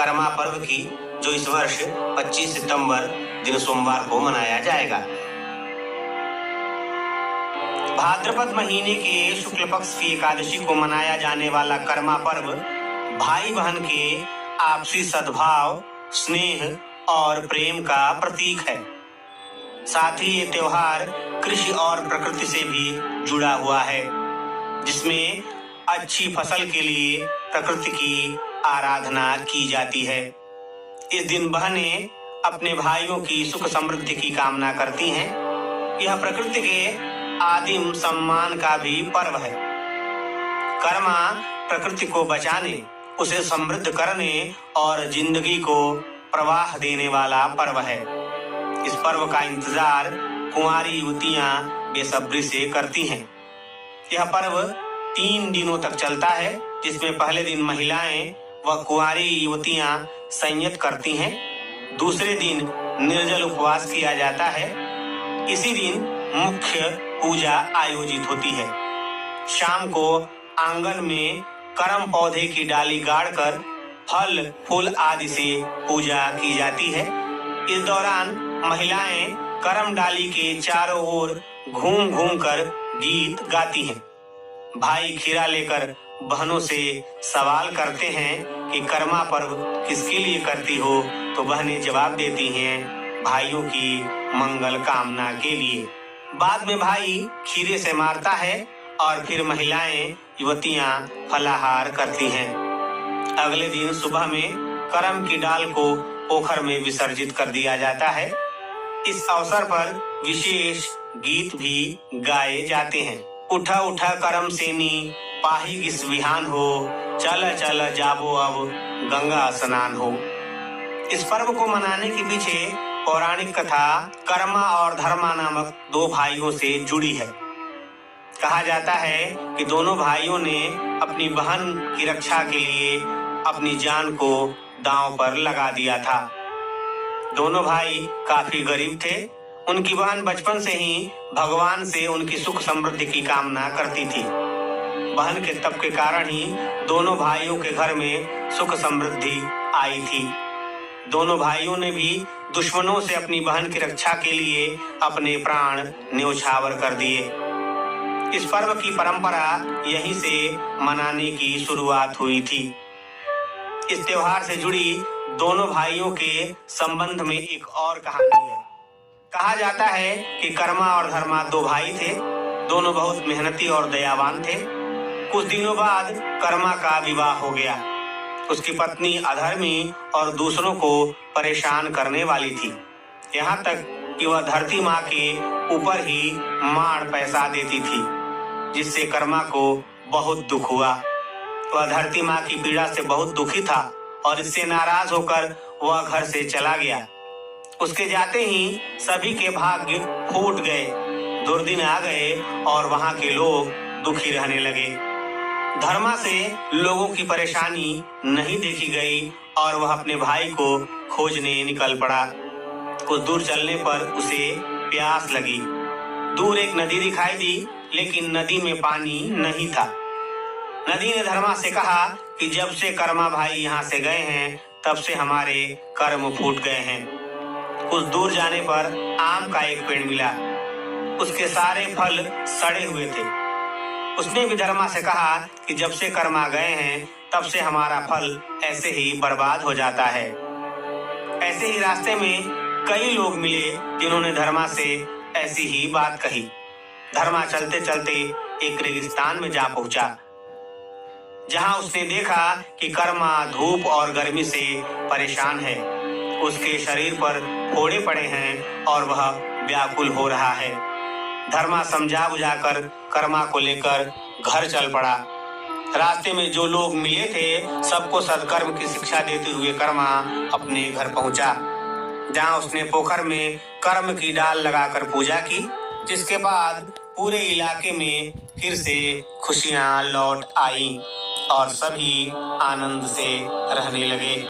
कर्मा पर्व की, जो इस वर्ष 25 सितंबर दिन सोमवार को मनाया जाएगा। भाद्रपद महीने के शुक्ल पक्ष की एकादशी को मनाया जाने वाला कर्मा पर्व भाई बहन के आपसी सद्भाव, स्नेह और प्रेम का प्रतीक है। साथ ही ये त्योहार कृषि और प्रकृति से भी जुड़ा हुआ है, जिसमें अच्छी फसल के लिए प्रकृति की आराधना की जाती है। इस दिन बहनें अपने भाइयों की सुख समृद्धि की कामना करती हैं। यह प्रकृति के आदिम सम्मान का भी पर्व है। कर्मा प्रकृति को बचाने, उसे समृद्ध करने और जिंदगी को प्रवाह देने वाला पर्व है। इस पर्व का इंतजार कुंवारी युवतियां बेसब्री से करती हैं। यह पर्व 3 दिनों तक चलता है, जिसमें पहले दिन महिलाएं व कुंवारी युवतियां संयत करती हैं। दूसरे दिन निर्जल उपवास किया जाता है। इसी दिन मुख्य पूजा आयोजित होती है। शाम को आंगन में करम पौधे की डाली गाड़कर फल फूल आदि से पूजा की जाती है। इस दौरान महिलाएं करम डाली के चारों ओर घूम घूम कर गीत गाती हैं। भाई खीरा लेकर बहनों से सवाल करते हैं कि कर्मा पर्व किसके लिए करती हो, तो बहनें जवाब देती हैं भाइयों की मंगल कामना के लिए। बाद में भाई खीरे से मारता है और फिर महिलाएं युवतियां फलाहार करती हैं। अगले दिन सुबह में करम की डाल को पोखर में विसर्जित कर दिया जाता है। इस अवसर पर विशेष गीत भी गाए जाते हैं। उठा उठा करम सेनी, पाही गिस विहान हो, चल चल जाबो अब गंगा स्नान हो। इस पर्व को मनाने के पीछे पौराणिक कथा कर्मा और धर्मा नामक 2 भाइयों से जुड़ी है। कहा जाता है कि दोनों भाइयों ने अपनी बहन की रक्षा के लिए अपनी जान को दांव पर लगा दिया था। दोनों भाई काफी गरीब थे। उनकी बहन बचपन से ही भगवान से उनकी सुख समृद्धि की कामना करती थी। बहन के तप के कारण ही दोनों भाइयों के घर में सुख समृद्धि आई थी। दोनों भाइयों ने भी दुश्मनों से अपनी बहन की रक्षा के लिए अपने प्राण न्योछावर कर दिए। इस पर्व की परंपरा यहीं से मनाने की शुरुआत हुई थी। इस त्योहार से जुड़ी दोनों भाइयों के संबंध में एक और कहानी है। कहा जाता है कि कर्मा और धर्मा 2 भाई थे। दोनों बहुत मेहनती और दयावान थे। कुछ दिनों बाद कर्मा का विवाह हो गया। उसकी पत्नी अधर्मी और दूसरों को परेशान करने वाली थी। यहाँ तक कि वह धरती माँ के ऊपर ही मार पैसा देती थी, जिससे कर्मा को बहुत दुख हुआ। वह धरती माँ की पीड़ा से बहुत दुखी था और इससे नाराज होकर वह घर से चला गया। उसके जाते ही सभी के भाग्य फूट गए। दुर्दिन आ गए और वहां के लोग दुखी रहने लगे। धर्मा से लोगों की परेशानी नहीं देखी गई और वह अपने भाई को खोजने निकल पड़ा। कुछ दूर चलने पर उसे प्यास लगी। दूर एक नदी दिखाई दी, लेकिन नदी में पानी नहीं था। नदी ने धर्मा से कहा कि जब से कर्मा भाई यहाँ से गए हैं, तब से हमारे कर्म फूट गए हैं। कुछ दूर जाने पर आम का एक पेड़ मिला। उसके सारे फल सड़े हुए थे। उसने भी धर्मा से कहा कि जब से कर्मा गए हैं, तब से हमारा फल ऐसे ही बर्बाद हो जाता है। ऐसे ही रास्ते में कई लोग मिले, जिन्होंने धर्मा से ऐसी ही बात कही। धर्मा चलते चलते एक रेगिस्तान में जा पहुंचा, जहां उसने देखा कि कर्मा धूप और गर्मी से परेशान है। उसके शरीर पर फोड़े पड़े हैं और वह व्याकुल हो रहा है। धर्मा समझा बुझाकर कर्मा को लेकर घर चल पड़ा। रास्ते में जो लोग मिले थे, सबको सत्कर्म की शिक्षा देते हुए कर्मा अपने घर पहुंचा, जहां उसने पोखर में कर्म की डाल लगाकर पूजा की, जिसके बाद पूरे इलाके में फिर से खुशियां लौट आईं और सभी आनंद से रहने लगे।